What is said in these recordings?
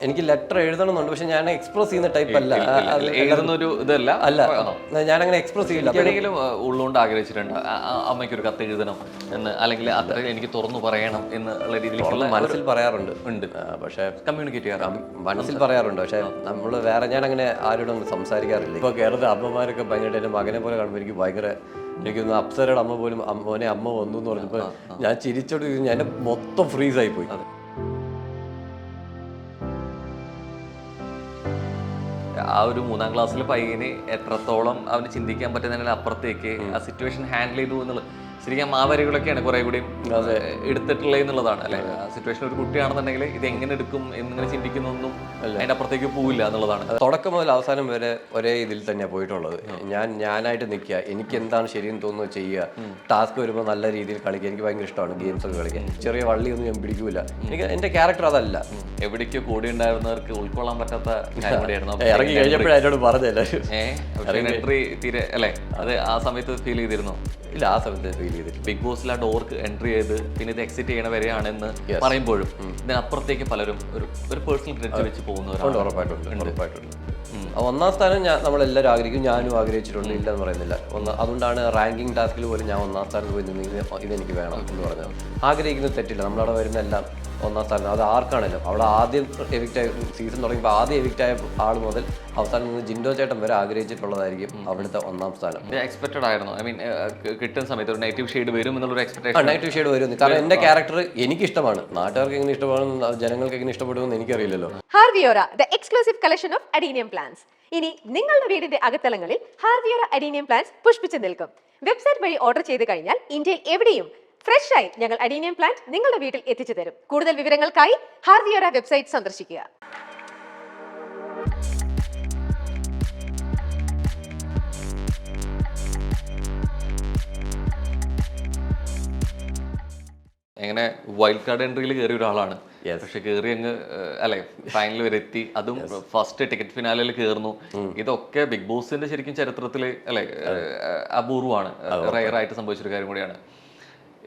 എനിക്ക് ലെറ്റർ എഴുതണമെന്നുണ്ട്, പക്ഷെ ഞാൻ എക്സ്പ്രസ് ചെയ്യുന്ന ടൈപ്പ് അല്ല. എഴുതുന്നൊരു ഇതല്ല അല്ല, ഞാൻ അങ്ങനെ എക്സ്പ്രസ് ചെയ്യില്ല. എപ്പോഴെങ്കിലും ഉള്ളുകൊണ്ട് ആഗ്രഹിച്ചിട്ടുണ്ട് അമ്മയ്ക്ക് ഒരു കത്ത് എഴുതണം എന്ന്, അല്ലെങ്കിൽ അത്ര എനിക്ക് തുറന്നു പറയണം എന്നുള്ള രീതിയിലുള്ള മനസ്സിൽ പറയാറുണ്ട്, ഉണ്ട്. പക്ഷെ കമ്മ്യൂണിക്കേറ്റ് ചെയ്യാറുണ്ട്, മനസ്സിൽ പറയാറുണ്ട്. പക്ഷെ നമ്മൾ വേറെ ഞാൻ അങ്ങനെ ആരോടും സംസാരിക്കാറില്ല. ഇപ്പോൾ കേരളത്തിൽ അമ്മമാരൊക്കെ ഭയങ്കര എൻ്റെ മകനെ പോലെ കാണുമ്പോൾ എനിക്ക് ഭയങ്കര എനിക്കൊന്ന് അപ്സരയുടെ അമ്മ പോലും മോനെ അമ്മ വന്നു എന്ന് പറഞ്ഞപ്പോൾ ഞാൻ ചിരിച്ചോട്ട് ഞാൻ മൊത്തം ഫ്രീസായി പോയി. ആ ഒരു 3ാം ക്ലാസ്സിലെ പയ്യന് എത്രത്തോളം അവന് ചിന്തിക്കാൻ പറ്റുന്നതിന് അപ്പുറത്തേക്ക് ആ സിറ്റുവേഷൻ ഹാൻഡിൽ ചെയ്തു എന്നുള്ളത് ശരിക്കും ആ വരികളൊക്കെയാണ് കുറെ കൂടി എടുത്തിട്ടുള്ളത് എന്നുള്ളതാണ് അല്ലെ. ആ സിറ്റുവേഷൻ ഒരു കുട്ടിയാണെന്നുണ്ടെങ്കിൽ ഇത് എങ്ങനെ എടുക്കും എന്നിങ്ങനെ ചിന്തിക്കുന്നൊന്നും അതിന്റെ അപ്പുറത്തേക്ക് പോവില്ല എന്നുള്ളതാണ്. തുടക്കം മുതൽ അവസാനം വരെ ഒരേ ഇതിൽ തന്നെയാണ് പോയിട്ടുള്ളത്. ഞാനായിട്ട് നിൽക്കുക, എനിക്ക് എന്താണ് ശരിയെന്ന് തോന്നുന്നത് ചെയ്യുക, ടാസ്ക് വരുമ്പോൾ നല്ല രീതിയിൽ കളിക്കുക. എനിക്ക് ഭയങ്കര ഇഷ്ടമാണ് ഗെയിംസ് ഒക്കെ കളിക്കാൻ. ചെറിയ വള്ളിയൊന്നും ഞാൻ പിടിക്കൂല. എനിക്ക് എൻ്റെ ക്യാരക്ടർ അതല്ല. എവിടേക്കോ കൂടി ഉണ്ടായിരുന്നവർക്ക് ഉൾക്കൊള്ളാൻ പറ്റാത്ത കാര്യമായിരുന്നു ഇറങ്ങി കഴിഞ്ഞപ്പോഴും എന്നോട് പറഞ്ഞല്ലോ എൻട്രി തീരെ അല്ലെ. അത് ആ സമയത്ത് ഫീൽ ചെയ്തിരുന്നു? ഇല്ല, ആ സമയത്ത് ഫീൽ ചെയ്തിട്ട് ബിഗ് ബോസിൽ ആ ഡോർക്ക് എൻട്രി ചെയ്ത് പിന്നെ ഇത് എക്സിറ്റ് ചെയ്യണ വരെയാണെന്ന് പറയുമ്പോഴും ഇതിനപ്പുറത്തേക്ക് പലരും ഒരു പേഴ്സണൽ ക്രെഡിറ്റ് വെച്ച് പോകുന്നവരുണ്ട്. ഉറപ്പായിട്ടുണ്ട്. ഒന്നാം സ്ഥാനം നമ്മളെല്ലാവരും ആഗ്രഹിക്കും, ഞാനും ആഗ്രഹിച്ചിട്ടുണ്ട്, ഇല്ല എന്ന് പറയുന്നില്ല. അതുകൊണ്ടാണ് റാങ്കിങ് ടാസ്കിൽ പോലും ഞാൻ ഒന്നാം സ്ഥാനത്ത് പോയി നിന്ന് ഇതെനിക്ക് വേണം എന്ന് പറഞ്ഞത്. ആഗ്രഹിക്കുന്നത് തെറ്റില്ല. നമ്മളവിടെ വരുന്ന എല്ലാം ഒന്നാം സ്ഥാനം. അത് ആർക്കാണല്ലോ. അവിടെ ആദ്യം എവിക്റ്റ് ആയ സീസൺ തുടങ്ങിയപ്പോൾ ആദ്യം എവിക്റ്റ് ആയ ആൾ മുതൽ അവസാനം നിന്ന് ജിൻഡോ ചേട്ടൻ വരെ ആഗ്രഹിച്ചിട്ടുള്ളതായിരിക്കും അവിടുത്തെ ഒന്നാം സ്ഥാനം. എക്സ്പെക്റ്റഡ് ആയിരുന്നു. ഐ മീൻ കിട്ടുന്ന സമയത്ത് ഒരു നെഗറ്റീവ് ഷെയ്ഡ് വരും എന്നുള്ളൊരു എക്സ്പെക്ടേഷൻ. നെഗറ്റീവ് ഷെയ്ഡ് വരും. കാരണം എൻ്റെ ക്യാരക്ടർ എനിക്കിഷ്ടമാണ്. നാട്ടുകാർക്ക് എങ്ങനെ ഇഷ്ടമാണെന്ന്, ജനങ്ങൾക്ക് എങ്ങനെ ഇഷ്ടപ്പെടുമെന്ന് എനിക്കറിയില്ലല്ലോ. Harviora, the exclusive collection of adenium plants. ഇനി നിങ്ങളുടെ വീടിന്റെ അകത്തളങ്ങളിൽ ഹാർവിയോറ അഡീനിയം പ്ലാന്റ്സ് പുഷ്പിച്ചു നിൽക്കും. വെബ്സൈറ്റ് വഴി ഓർഡർ ചെയ്ത് കഴിഞ്ഞാൽ ഇന്ത്യയിൽ എവിടെയും ഫ്രഷ് ആയി ഞങ്ങൾ അഡീനിയം പ്ലാന്റ് നിങ്ങളുടെ വീട്ടിൽ എത്തിച്ചു തരും. കൂടുതൽ വിവരങ്ങൾക്കായി ഹാർവിയോറ വെബ്സൈറ്റ് സന്ദർശിക്കുക. എങ്ങനെ വൈൽഡ് കാർഡ് എൻട്രിയിൽ കയറിയ ഒരാളാണ്. പക്ഷെ കയറി അങ്ങ് അല്ലെ ഫൈനൽ വരെ എത്തി. അതും ഫസ്റ്റ് ടിക്കറ്റ് ഫിനാലിൽ കയറുന്നു. ഇതൊക്കെ ബിഗ് ബോസിന്റെ ശരിക്കും ചരിത്രത്തില് അല്ലെ അപൂർവമാണ്, റയറായിട്ട് സംഭവിച്ചൊരു കാര്യം കൂടിയാണ്.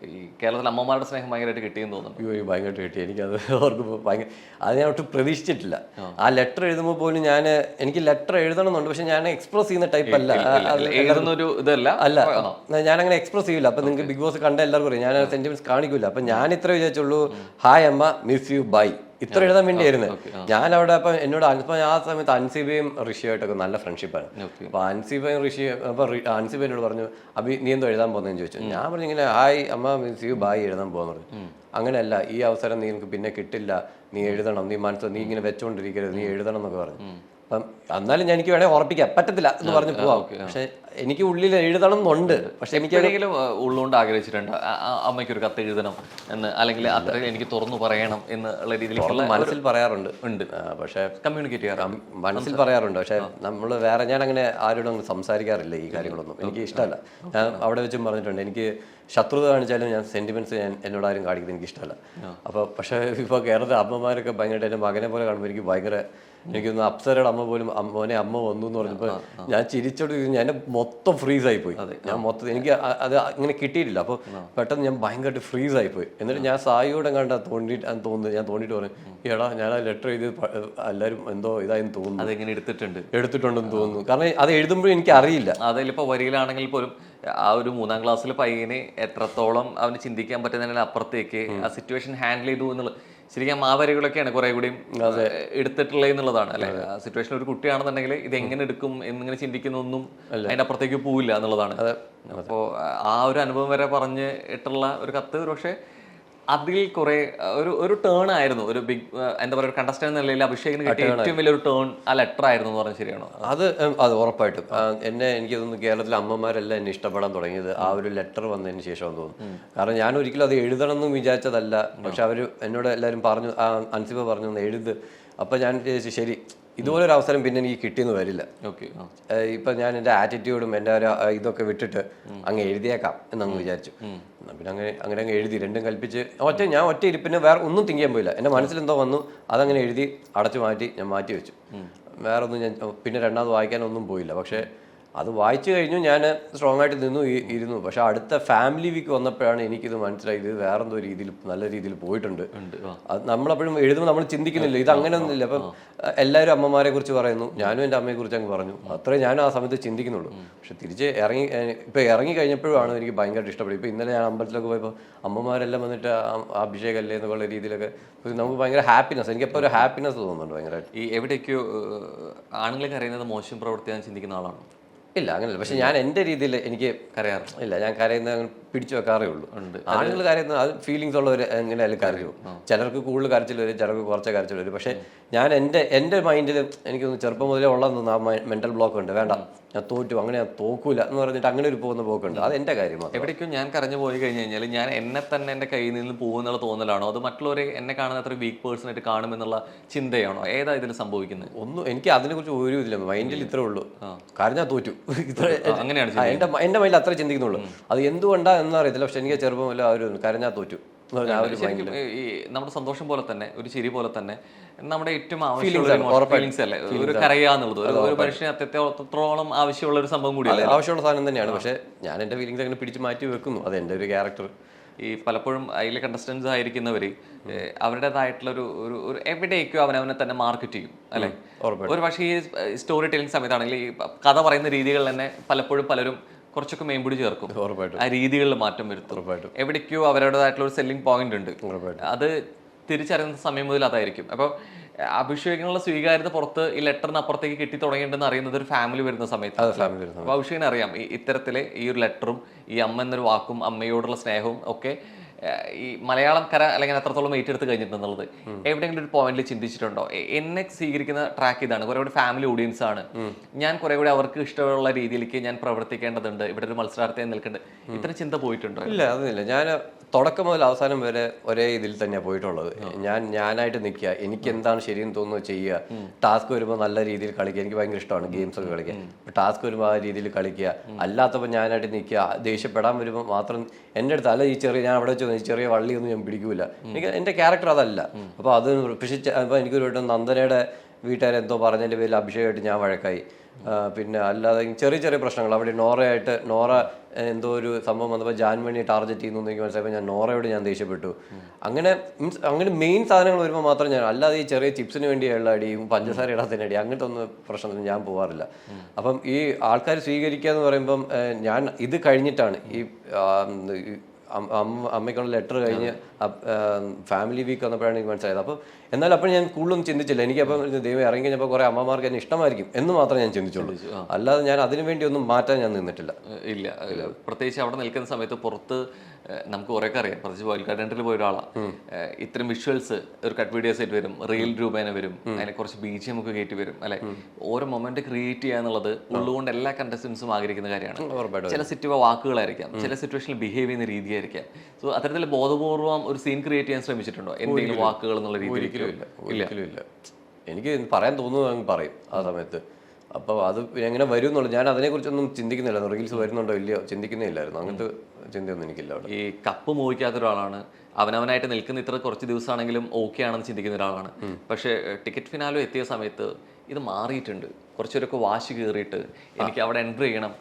ഈ കേരളത്തിലെ അമ്മമാരുടെ സ്നേഹം ഭയങ്കരമായിട്ട് കിട്ടിയെന്ന് തോന്നുന്നു. ഭയങ്കരമായിട്ട് കിട്ടി. എനിക്കത് ഓർക്കുമ്പോൾ ഭയങ്കര, അത് ഞാൻ ഒട്ടും പ്രതീക്ഷിച്ചിട്ടില്ല. ആ ലെറ്റർ എഴുതുമ്പോൾ പോലും എനിക്ക് ലെറ്റർ എഴുതണമെന്നുണ്ട്, പക്ഷെ ഞാൻ എക്സ്പ്രസ് ചെയ്യുന്ന ടൈപ്പ് അല്ല. എഴുതുന്നൊരു ഇതല്ല. ഞാൻ അങ്ങനെ എക്സ്പ്രസ് ചെയ്യില്ല. അപ്പൊ നിങ്ങൾക്ക് ബിഗ് ബോസ് കണ്ട എല്ലാവർക്കും അറിയാം, ഞാൻ സെന്റിമെന്റ്സ് കാണിക്കൂല. അപ്പൊ ഞാൻ ഇത്ര വിചാരിച്ചുള്ളൂ, ഹായ് അമ്മ, മിസ് യു, ബൈ, ഇത്ര എഴുതാൻ വേണ്ടിയായിരുന്നു ഞാൻ അവിടെ. അപ്പം എന്നോട് ആ സമയത്ത് അൻസിബയും ഋഷിയായിട്ടൊക്കെ നല്ല ഫ്രണ്ട്ഷിപ്പാണ്. അപ്പൊ അൻസിബയും ഋഷി, അപ്പൊ അൻസിബ എന്നോട് പറഞ്ഞു, അഭി നീ എന്തോ എഴുതാൻ പോകുന്നതെന്ന് ചോദിച്ചു. ഞാൻ പറഞ്ഞു ഇങ്ങനെ ഹായ് അമ്മ, മിസ് യു, ബൈ എഴുതാൻ പോകുന്നു പറഞ്ഞു. അങ്ങനെയല്ല, ഈ അവസരം നിനക്ക് പിന്നെ കിട്ടില്ല, നീ എഴുതണം, നീ മനസ്സിൽ നീ ഇങ്ങനെ വെച്ചോണ്ടിരിക്കരുത്, നീ എഴുതണം എന്നൊക്കെ പറഞ്ഞു. അപ്പം എന്നാലും ഞാൻ എനിക്ക് വേണേൽ ഉറപ്പിക്കാം, പറ്റത്തില്ല എന്ന് പറഞ്ഞു പോവാം. പക്ഷെ എനിക്ക് ഉള്ളിൽ എഴുതണം എന്നുണ്ട്. പക്ഷെ എനിക്ക് എവിടെയെങ്കിലും ഉള്ളുകൊണ്ട് ആഗ്രഹിച്ചിട്ടുണ്ട് അമ്മയ്ക്ക് ഒരു കത്ത് എഴുതണം എന്ന്, അല്ലെങ്കിൽ അത്ര എനിക്ക് തുറന്നു പറയണം എന്നുള്ള രീതിയിലുള്ള മനസ്സിൽ പറയാറുണ്ട്. പക്ഷെ കമ്മ്യൂണിക്കേറ്റ് ചെയ്യാറ് മനസ്സിൽ പറയാറുണ്ട്. പക്ഷെ നമ്മൾ വേറെ ഞാൻ അങ്ങനെ ആരോടും സംസാരിക്കാറില്ല ഈ കാര്യങ്ങളൊന്നും. എനിക്ക് ഇഷ്ടമല്ല. ഞാൻ അവിടെ വെച്ചും പറഞ്ഞിട്ടുണ്ട്, എനിക്ക് ശത്രുത കാണിച്ചാലും ഞാൻ സെന്റിമെന്റ്സ് എന്നോട് ആരും കാണിക്കുന്നത് എനിക്ക് ഇഷ്ടമല്ല. അപ്പോൾ പക്ഷേ ഇപ്പോൾ കേരളത്തിലെ അമ്മമാരൊക്കെ ഭയങ്കരമായിട്ട് എൻ്റെ മകനെ പോലെ കാണുമ്പോൾ എനിക്ക് ഭയങ്കര, എനിക്കൊന്ന് അപ്സരയുടെ അമ്മ പോലും മോനെ അമ്മ വന്നു എന്ന് പറഞ്ഞപ്പോൾ ഞാൻ ചിരിച്ചോട്ട് ഞാൻ മൊത്തം ഫ്രീസായി പോയി. ഞാൻ മൊത്തം എനിക്ക് അത് അങ്ങനെ കിട്ടിയിട്ടില്ല. അപ്പോൾ പെട്ടെന്ന് ഞാൻ ഭയങ്കരമായിട്ട് ഫ്രീസായി പോയി. എന്നിട്ട് ഞാൻ സായിയോടെ കണ്ട തോന്നുന്നു, ഞാൻ തോന്നിയിട്ട് പറഞ്ഞു, എടാ ഞാൻ ആ ലെറ്റർ എഴുതി എല്ലാവരും എന്തോ ഇതായെന്ന് തോന്നുന്നു, അതെങ്ങനെ എടുത്തിട്ടുണ്ടെന്ന് തോന്നുന്നു. കാരണം അത് എഴുതുമ്പോഴും എനിക്ക് അറിയില്ല. അതിലിപ്പോൾ വരിയിലാണെങ്കിൽ പോലും ആ ഒരു 3ാം ക്ലാസ്സിലെ പയ്യന് എത്രത്തോളം അവന് ചിന്തിക്കാൻ പറ്റുന്നതിന് അപ്പുറത്തേക്ക് ആ സിറ്റുവേഷൻ ഹാൻഡിൽ ചെയ്തു എന്നുള്ളത് ശരിക്കും ആ വരികളൊക്കെയാണ് കുറെ കൂടി എടുത്തിട്ടുള്ളത് എന്നുള്ളതാണ് അല്ലെ. ആ സിറ്റുവേഷൻ ഒരു കുട്ടിയാണെന്നുണ്ടെങ്കിൽ ഇത് എങ്ങനെ എടുക്കും എന്നിങ്ങനെ ചിന്തിക്കുന്നൊന്നും അതിന്റെ അപ്പുറത്തേക്ക് പോവില്ല എന്നുള്ളതാണ്. അപ്പോൾ ആ ഒരു അനുഭവം വരെ പറഞ്ഞ് ഇട്ടുള്ള ഒരു കത്ത് പക്ഷേ അതിൽ കുറെ ഒരു ടേൺ ആയിരുന്നു. ഒരു ബിഗ് എന്താ പറയുക, കണ്ടസ്റ്റന്റ് എന്ന നിലയിൽ അഭിഷേകിന് കിട്ടിയ ഏറ്റവും വലിയൊരു ടേൺ ആ ലെറ്റർ ആയിരുന്നു എന്ന് പറഞ്ഞാൽ ശരിയാണോ? അത് ഉറപ്പായിട്ടും എനിക്ക് തോന്നുന്നു കേരളത്തിലെ അമ്മമാരെല്ലാം എന്നെ ഇഷ്ടപ്പെടാൻ തുടങ്ങിയത് ആ ഒരു ലെറ്റർ വന്നതിന് ശേഷമാണെന്ന് തോന്നുന്നു. കാരണം ഞാൻ ഒരിക്കലും അത് എഴുതണം എന്ന് വിചാരിച്ചതല്ല. പക്ഷെ അവർ എന്നോട് എല്ലാവരും പറഞ്ഞു, അൻസിബ പറഞ്ഞു എഴുത്. അപ്പം ഞാൻ വിചാരിച്ചു ശരി, ഇതുപോലൊരു അവസരം പിന്നെ എനിക്ക് കിട്ടിയെന്ന് വരില്ല. ഇപ്പം ഞാൻ എൻ്റെ ആറ്റിറ്റ്യൂഡും എൻ്റെ ഒരു ഇതൊക്കെ വിട്ടിട്ട് അങ്ങ് എഴുതിയേക്കാം എന്നങ്ങ് വിചാരിച്ചു. പിന്നെ അങ്ങനെ അങ്ങ് എഴുതി, രണ്ടും കൽപ്പിച്ച് ഞാൻ ഒറ്റ ഇരിപ്പിന് വേറെ ഒന്നും തിങ്ക് ചെയ്യാൻ പോയില്ല. എൻ്റെ മനസ്സിലെന്തോ വന്നു, അതങ്ങനെ എഴുതി അടച്ചു മാറ്റി ഞാൻ മാറ്റി വെച്ചു. വേറെ ഒന്നും ഞാൻ പിന്നെ രണ്ടാമത് വായിക്കാനൊന്നും പോയില്ല. പക്ഷേ അത് വായിച്ചു കഴിഞ്ഞു, ഞാൻ സ്ട്രോങ് ആയിട്ട് ഇരുന്നു. പക്ഷെ അടുത്ത ഫാമിലി വീക്ക് വന്നപ്പോഴാണ് എനിക്കിത് മനസ്സിലായത് ഇത് വേറെന്തോ രീതിയിൽ നല്ല രീതിയിൽ പോയിട്ടുണ്ട്. അത് നമ്മളപ്പോഴും എഴുതുമ്പോൾ നമ്മൾ ചിന്തിക്കുന്നില്ല ഇത് അങ്ങനെ ഒന്നുമില്ല. അപ്പം എല്ലാവരും അമ്മമാരെ കുറിച്ച് പറയുന്നു, ഞാനും എൻ്റെ അമ്മയെ കുറിച്ച് അങ്ങ് പറഞ്ഞു, അത്രേ ഞാനും ആ സമയത്ത് ചിന്തിക്കുന്നുള്ളൂ. പക്ഷെ തിരിച്ച് ഇറങ്ങി കഴിഞ്ഞപ്പോഴാണ് എനിക്ക് ഭയങ്കരമായിട്ട് ഇഷ്ടപ്പെടും. ഇപ്പം ഇന്നലെ ഞാൻ അമ്പലത്തിലൊക്കെ പോയപ്പോൾ അമ്മമാരെല്ലാം വന്നിട്ട് അഭിഷേകല്ലേ എന്നുള്ള രീതിയിലൊക്കെ നമുക്ക് ഭയങ്കര ഹാപ്പിനെസ്, എനിക്കപ്പോൾ ഒരു ഹാപ്പിനെസ് തോന്നുന്നുണ്ട് ഭയങ്കരമായിട്ട്. ഈ എവിടേക്കോ ആണുങ്ങളെ കരയുന്നത് മോശം പ്രവൃത്തിയാണെന്ന് ചിന്തിക്കുന്ന ആളാണ്? ഇല്ല, അങ്ങനെയല്ല. പക്ഷെ ഞാൻ എൻ്റെ രീതിയിൽ എനിക്ക് കരയാറ് ഇല്ല, ഞാൻ കരയുന്ന പിടിച്ചു വെക്കാറേ ഉള്ളൂ. ആളുകൾ കരയുന്ന അത് ഫീലിങ്സ് ഉള്ളവർ എങ്ങനെയാലും കരയൂ. ചിലർക്ക് കൂടുതൽ കരച്ചിൽ വരും, ചിലർക്ക് കുറച്ച് കരച്ചിൽ വരും. പക്ഷെ ഞാൻ എൻ്റെ മൈൻഡിൽ എനിക്കൊന്ന് ചെറുപ്പം മുതലേ ഉള്ളതെന്ന് ആ മെന്റൽ ബ്ലോക്ക് ഉണ്ട്. വേണ്ട, ഞാൻ തോറ്റു, അങ്ങനെ ഞാൻ തോക്കൂല എന്ന് പറഞ്ഞിട്ട് അങ്ങനെ ഒരു പോകുന്ന പോക്കുണ്ട്. അത് എൻ്റെ കാര്യമാണ്. എവിടേക്കും ഞാൻ കരഞ്ഞു പോയി കഴിഞ്ഞ് കഴിഞ്ഞാൽ ഞാൻ എന്നെ തന്നെ എൻ്റെ കയ്യിൽ നിന്ന് പോകുന്നുള്ള തോന്നലാണോ, അത് മറ്റുള്ളവരെ എന്നെ കാണുന്ന അത്ര വീക്ക് പേഴ്സൺ ആയിട്ട് കാണുമെന്നുള്ള ചിന്തയാണോ, ഏതാ ഇതിൽ സംഭവിക്കുന്നത്? ഒന്നും എനിക്ക് അതിനെക്കുറിച്ച് ഒരു ഇതില്ല. മൈൻഡിൽ ഇത്രേ ഉള്ളൂ, കാരണം ഞാൻ തോറ്റു. അങ്ങനെയാണ് എൻ്റെ മൈൻഡിൽ അത്രേ ചിന്തിക്കുന്നുള്ളൂ. അത് എന്തുകൊണ്ടാ എന്നറിയത്തില്ല. പക്ഷെ എനിക്ക് ചെറുപ്പം വല്ല ഒരു കരഞ്ഞാൽ തോറ്റു. ഈ നമ്മുടെ സന്തോഷം പോലെ തന്നെ ഒരു ചിരി പോലെ തന്നെ നമ്മുടെ ഏറ്റവും ആവശ്യമുള്ള ഫീലിങ്സ് അല്ലേ ഒരു കരയാന്നുള്ളത്. ഒരു മനുഷ്യന് അത്രത്തോളം ആവശ്യമുള്ള ഒരു സംഭവം കൂടിയല്ലേ, ആവശ്യമുള്ള സാധനം തന്നെയാണ്. പക്ഷെ ഞാൻ എൻ്റെ ഫീലിങ്സ് അങ്ങനെ പിടിച്ച് മാറ്റി വെക്കുന്നു. അത് എൻ്റെ ഒരു ക്യാരക്ടർ. ഈ പലപ്പോഴും അതിലെ കണ്ടസ്റ്റൻസ് ആയിരിക്കുന്നവർ അവരുടേതായിട്ടുള്ള ഒരു എവിടേക്കോ അവനവനെ തന്നെ മാർക്കറ്റ് ചെയ്യും അല്ലെ. ഒരു പക്ഷേ ഈ സ്റ്റോറി ടെല്ലിംഗ് സമയത്താണെങ്കിൽ ഈ കഥ പറയുന്ന രീതികളിൽ തന്നെ പലപ്പോഴും പലരും കുറച്ചൊക്കെ മേമ്പൊടി ചേർക്കും, ആ രീതികളിൽ മാറ്റം വരുത്തും. എവിടേക്കോ അവരുടേതായിട്ടുള്ള ഒരു സെല്ലിംഗ് പോയിന്റ് ഉണ്ട്. അത് തിരിച്ചറിയുന്ന സമയം മുതൽ അതായിരിക്കും. അപ്പോൾ അഭിഷേകിനുള്ള സ്വീകാര്യത പുറത്ത് ഈ ലെറ്ററിന് അപ്പുറത്തേക്ക് കിട്ടി തുടങ്ങിയിട്ടുണ്ടെന്ന് അറിയുന്നത് ഒരു ഫാമിലി വരുന്ന സമയത്ത്. അപ്പോൾ അഭിഷേകിനെ അറിയാം ഇത്തരത്തിലെ ഈ ഒരു ലെറ്ററും ഈ അമ്മ എന്നൊരു വാക്കും അമ്മയോടുള്ള സ്നേഹവും ഒക്കെ ഈ മലയാളം കര അല്ലെങ്കിൽ എത്രത്തോളം ഏറ്റെടുത്ത് കഴിഞ്ഞിട്ടുണ്ടെന്നുള്ളത് എവിടെയെങ്കിലും ഒരു പോയിന്റിൽ ചിന്തിച്ചിട്ടുണ്ടോ? എന്നെ സ്വീകരിക്കുന്ന ട്രാക്ക് ഇതാണ്, കുറെ കൂടി ഫാമിലി ഓഡിയൻസ് ആണ്, ഞാൻ കുറെ കൂടി അവർക്ക് ഇഷ്ടമുള്ള രീതിയിലേക്ക് ഞാൻ പ്രവർത്തിക്കേണ്ടതുണ്ട്, ഇവിടെ ഒരു മത്സരാർത്ഥിയായി നിൽക്കേണ്ടത്, ഇത്ര ചിന്ത പോയിട്ടുണ്ടോ? ഇല്ല, അതൊന്നുമില്ല. ഞാൻ തുടക്കം മുതൽ അവസാനം വരെ ഒരേ ഇതിൽ തന്നെയാണ് പോയിട്ടുള്ളത്. ഞാനായിട്ട് നിൽക്കുക, എനിക്ക് എന്താണ് ശരിയെന്ന് തോന്നുന്നത് ചെയ്യുക. ടാസ്ക് വരുമ്പോൾ നല്ല രീതിയിൽ കളിക്കുക, എനിക്ക് ഭയങ്കര ഇഷ്ടമാണ് ഗെയിംസ് ഒക്കെ കളിക്കുക. ടാസ്ക് വരുമ്പോൾ ആ രീതിയിൽ കളിക്കുക, അല്ലാത്തപ്പോൾ ഞാനായിട്ട് നിൽക്കുക. ദേഷ്യപ്പെടാൻ വരുമ്പോൾ മാത്രം എൻ്റെ അടുത്ത് അല്ല, ഞാൻ അവിടെ വെച്ച് ചെറിയ വള്ളിയൊന്നും ഞാൻ പിടിക്കൂല. എനിക്ക് എൻ്റെ ക്യാരക്ടർ അതല്ല. അപ്പോൾ അത് പക്ഷേ അപ്പോൾ എനിക്കൊരു വട്ടം നന്ദനയുടെ വീട്ടുകാരെന്തോ പറഞ്ഞതിൻ്റെ പേരിൽ അഭിഷേകമായിട്ട് ഞാൻ വഴക്കായി. പിന്നെ അല്ലാതെ ചെറിയ ചെറിയ പ്രശ്നങ്ങൾ അവിടെ നോറ എന്തോ ഒരു സംഭവം വന്നപ്പോൾ ജാൻമണി ടാർഗറ്റ് ചെയ്യുന്നു എനിക്ക് മനസ്സിലായപ്പോൾ ഞാൻ നോറയോട് ഞാൻ ദേഷ്യപ്പെട്ടു. അങ്ങനെ മെയിൻ സാധനങ്ങൾ വരുമ്പോൾ മാത്രം ഞാൻ, അല്ലാതെ ഈ ചെറിയ ചിപ്സിന് വേണ്ടിയുള്ള അടിയും പഞ്ചസാര ഇടാത്തതിന് അടി അങ്ങനത്തെ ഒന്നും പ്രശ്നത്തിന് ഞാൻ പോകാറില്ല. അപ്പം ഈ ആൾക്കാർ സ്വീകരിക്കുക എന്ന് പറയുമ്പം ഞാൻ ഇത് കഴിഞ്ഞിട്ടാണ് ഈ അമ്മയ്ക്കുള്ള ലെറ്റർ കഴിഞ്ഞ് ഫാമിലി വീക്ക് വന്നപ്പോഴാണ് എനിക്ക് മനസ്സിലായത്. അപ്പം എന്നാലും അപ്പോൾ ഞാൻ കൂടുതലൊന്നും ചിന്തിച്ചില്ല. എനിക്കപ്പം ദൈവം ഇറങ്ങി കഴിഞ്ഞപ്പോൾ കുറേ അമ്മമാർക്ക് എന്നെ ഇഷ്ടമായിരിക്കും എന്ന് മാത്രമേ ഞാൻ ചിന്തിച്ചുള്ളൂ. അല്ലാതെ ഞാൻ അതിനു വേണ്ടി ഒന്നും മാറ്റാൻ ഞാൻ നിന്നിട്ടില്ല. ഇല്ല, പ്രത്യേകിച്ച് അവിടെ നിൽക്കുന്ന സമയത്ത് പുറത്ത് നമുക്ക് കുറേയൊക്കെ അറിയാം. പ്രത്യേകിച്ച് വൈൽഡ് കാർഡ് എൻട്രിയിൽ പോയ ഒരാളാണ്. ഇത്തരം വിഷ്വൽസ് ഒരു കട്ട് വീഡിയോസ് ആയിട്ട് വരും, റീൽ രൂപേണ വരും, അതിനെ കുറച്ച് BGM ഒക്കെ കയറ്റി വരും അല്ലെ. ഓരോ മൊമെന്റ് ക്രിയേറ്റ് ചെയ്യുക എന്നുള്ളത് ഉള്ളുകൊണ്ട് എല്ലാ കണ്ടസ്റ്റൻസും ആഗ്രഹിക്കുന്ന കാര്യമാണ്. ചില വാക്കുകളായിരിക്കാം, ചില സിറ്റുവേഷനിൽ ബിഹേവ് ചെയ്യുന്ന രീതിയായിരിക്കാം. സോ അത്തരത്തിൽ ബോധപൂർവം ഒരു സീൻ ക്രിയേറ്റ് ചെയ്യാൻ ശ്രമിച്ചിട്ടുണ്ടോ എന്തെങ്കിലും വാക്കുകൾ എന്നുള്ള രീതിയിൽ? ഒരിക്കലും ഇല്ല. എനിക്ക് പറയാൻ തോന്നുന്നു പറയും ആ സമയത്ത്. അപ്പോൾ അത് എങ്ങനെ വരും എന്നുള്ളത് ഞാൻ അതിനെക്കുറിച്ചൊന്നും ചിന്തിക്കുന്നില്ല. റീൽസ് വരുന്നുണ്ടോ ഇല്ലയോ ചിന്തിക്കുന്നേ ഇല്ലായിരുന്നു. അങ്ങനത്തെ ചിന്തയൊന്നും എനിക്കില്ല. അവിടെ ഈ കപ്പ് മോഹിക്കാത്ത ഒരാളാണ്, അവനവനായിട്ട് നിൽക്കുന്ന ഇത്ര കുറച്ച് ദിവസമാണെങ്കിലും ഓക്കെ ആണെന്ന് ചിന്തിക്കുന്ന ഒരാളാണ്. പക്ഷേ ടിക്കറ്റ് ഫിനാലോ എത്തിയ സമയത്ത് ഇത് മാറിയിട്ടുണ്ട്. കുറച്ചൊക്കെ വാശി കയറിയിട്ട് എനിക്ക് അവിടെ എൻട്രി ചെയ്യണം,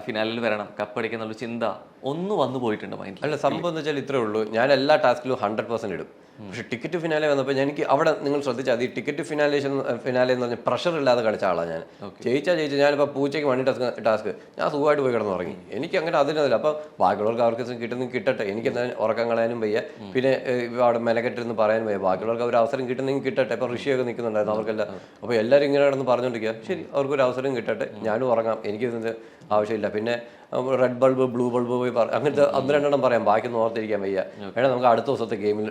ഫിനാലിൽ വരണം, കപ്പടിക്കുന്നുള്ള ചിന്ത ഒന്ന് വന്നു പോയിട്ടുണ്ട് മൈൻഡിൽ. അല്ല, സംഭവം എന്ന് വെച്ചാൽ ഇത്രേ ഉള്ളൂ. ഞാൻ എല്ലാ ടാസ്കിലും 100% ഇടും. പക്ഷെ ടിക്കറ്റ് ഫിനാലെ വന്നപ്പോൾ എനിക്ക് അവിടെ നിങ്ങൾ ശ്രദ്ധിച്ചാൽ ഈ ടിക്കറ്റ് ഫിനാലെ എന്ന് പറഞ്ഞാൽ പ്രഷർ ഇല്ലാതെ കളിച്ച ആളാണ് ഞാൻ. ജയിച്ചാൽ ഞാനിപ്പോൾ പൂച്ചയ്ക്ക് മണി ടാസ്ക് ഞാൻ സുഖമായിട്ട് പോയി കിടന്ന് ഉറങ്ങി. എനിക്ക് അങ്ങനെ അതിനല്ല. അപ്പം ബാക്കിയുള്ളവർക്ക് അവർക്ക് കിട്ടട്ടെ, എനിക്ക് എന്തായാലും ഉറക്കം കളയാനും വയ്യ, പിന്നെ അവിടെ മെനക്കെട്ടിരുന്ന് പറയാനും വയ്യ. ബാക്കിയുള്ളവർക്ക് ഒരു അവസരം കിട്ടുന്നെങ്കിൽ കിട്ടട്ടെ. ഇപ്പോൾ ഋഷിയൊക്കെ നിൽക്കുന്നുണ്ടായിരുന്നു, അവർക്കെല്ലാം. അപ്പോൾ എല്ലാവരും ഇങ്ങനെ കിടന്ന് പറഞ്ഞുകൊണ്ടിരിക്കുക, ശരി അവർക്കൊരു അവസരം കിട്ടട്ടെ, ഞാനും ഉറങ്ങാം, എനിക്കിതിൻ്റെ ആവശ്യമില്ല. പിന്നെ റെഡ് ബൾബ് ബ്ലൂ ബൾബ് പോയി അങ്ങനത്തെ 1-2 പറയാം, ബാക്കി ഓർത്തിരിക്കാൻ വയ്യ, വേണം നമുക്ക് അടുത്ത ദിവസത്തെ ഗെയിമിൽ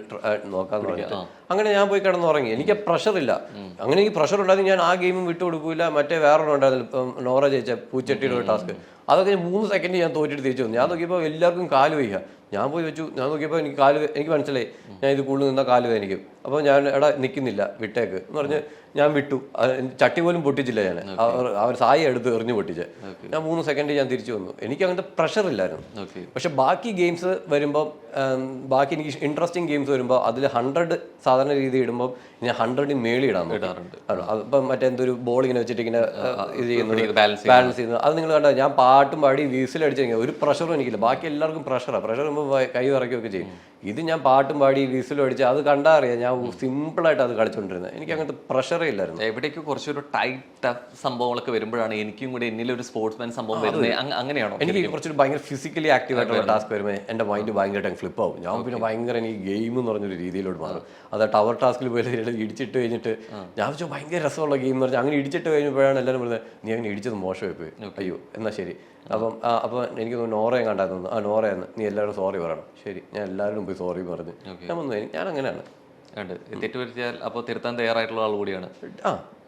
നോക്കാന്ന് പറഞ്ഞിട്ട് അങ്ങനെ ഞാൻ പോയി കിടന്ന് ഉറങ്ങി. എനിക്ക് പ്രഷർ ഇല്ല. അങ്ങനെ ഈ പ്രഷർ ഉണ്ടായിരുന്നു ഞാൻ ആ ഗെയിമും വിട്ടുകൊടുക്കില്ല. മറ്റേ വേറൊന്നും ഉണ്ടായിരുന്നില്ല, ഇപ്പം നോറ ജയിച്ച പൂച്ചട്ടിയുടെ ഒരു ടാസ്ക്, അതൊക്കെ 3 സെക്കൻഡ് ഞാൻ തോറ്റിട്ട് തിരിച്ചു വന്നു. ഞാൻ നോക്കിയപ്പോൾ എല്ലാവർക്കും കാല് വയ്യ. ഞാൻ പോയി വെച്ചു. ഞാൻ നോക്കിയപ്പോൾ എനിക്ക് മനസ്സിലായി ഞാൻ ഇത് കൂടുതൽ നിന്നാൽ കാല് വേദനിക്കും. അപ്പോൾ ഞാൻ എടാ നിൽക്കുന്നില്ല വിട്ടേക്ക് എന്ന് പറഞ്ഞ് ഞാൻ വിട്ടു. ചട്ടി പോലും പൊട്ടിച്ചില്ല ഞാൻ. അവർ സായി എടുത്ത് എറിഞ്ഞു പൊട്ടിച്ച്. ഞാൻ 3 സെക്കൻഡ് ഞാൻ തിരിച്ചു വന്നു. എനിക്ക് അങ്ങനത്തെ പ്രഷർ ഇല്ലായിരുന്നു. പക്ഷെ ബാക്കി ഗെയിംസ് വരുമ്പോൾ ബാക്കി എനിക്ക് ഇൻട്രസ്റ്റിംഗ് ഗെയിംസ് വരുമ്പോൾ അതിൽ 100 സാധാരണ രീതി ഇടുമ്പോൾ ഞാൻ 100 മേളി ഇടാൻ പറ്റാറുണ്ട്. അപ്പം മറ്റേ എന്തൊരു ബോൾ ഇങ്ങനെ വെച്ചിട്ട് ഇങ്ങനെ ഇത് ചെയ്യുന്നത് ബാലൻസ് ചെയ്യുന്നത് അത് നിങ്ങൾ കണ്ടാൽ ഞാൻ പാട്ടും പാടി വീസിലടിച്ച് കഴിഞ്ഞാൽ ഒരു പ്രഷറും എനിക്കില്ല. ബാക്കി എല്ലാവർക്കും പ്രഷറാണ്. പ്രഷർ വരുമ്പോൾ കൈ വിറയ്ക്കുകയൊക്കെ ചെയ്യും. ഇത് ഞാൻ പാട്ടും പാടി വീസിലും അടിച്ച് അത് കണ്ടാൽ അറിയാം ഞാൻ സിമ്പിളായിട്ട് അത് കളിച്ചുകൊണ്ടിരുന്നത്. എനിക്ക് അങ്ങനത്തെ പ്രഷറേ ഇല്ലായിരുന്നു. എവിടേക്ക് കുറച്ചൊരു ടൈറ്റ് സംഭവങ്ങളൊക്കെ വരുമ്പോഴാണ് എനിക്കും കൂടെ എന്നിലൊരു സ്പോർട്സ്മാൻ സംഭവം വരുന്നത്. അങ്ങനെയാണോ? എനിക്ക് കുറച്ചൊരു ഭയങ്കര ഫിസിക്കലി ആക്റ്റീവ് ആയിട്ടുള്ള ടാസ്ക് വരുമ്പോൾ എൻ്റെ മൈൻഡ് ഭയങ്കരമായിട്ട് ഫ്ലിപ്പ് ആവും. ഞാൻ പിന്നെ ഭയങ്കര എനിക്ക് ഗെയിം എന്ന് പറഞ്ഞൊരു രീതിയിലോട്ട് മാറും. അത് ടവർ ടാസ്കിൽ പോയി ഇടിച്ചിട്ട് കഴിഞ്ഞിട്ട് ഞാൻ വെച്ചാൽ ഭയങ്കര രസമുള്ള ഗെയിം എന്ന് പറഞ്ഞാൽ അങ്ങനെ ഇടിച്ചിട്ട് കഴിഞ്ഞപ്പോഴാണ് എല്ലാവരും പറഞ്ഞത് നീ അങ്ങനെ ഇടിച്ചത് മോശമായി പോയി. അയ്യോ എന്നാൽ ശരി. അപ്പം എനിക്ക് തോന്നുന്നു നോറയും കണ്ടായിരുന്നു. നോറയെന്ന് നീ എല്ലാവരും സോറി പറയണം. ശരി ഞാൻ എല്ലാവരും പോയി സോറി പറഞ്ഞു. ഞാൻ അങ്ങനെയാണ്. തെറ്റുപറ്റിയാൽ അപ്പോൾ തിരുത്താൻ തയ്യാറായിട്ടുള്ള ആൾ കൂടിയാണ്.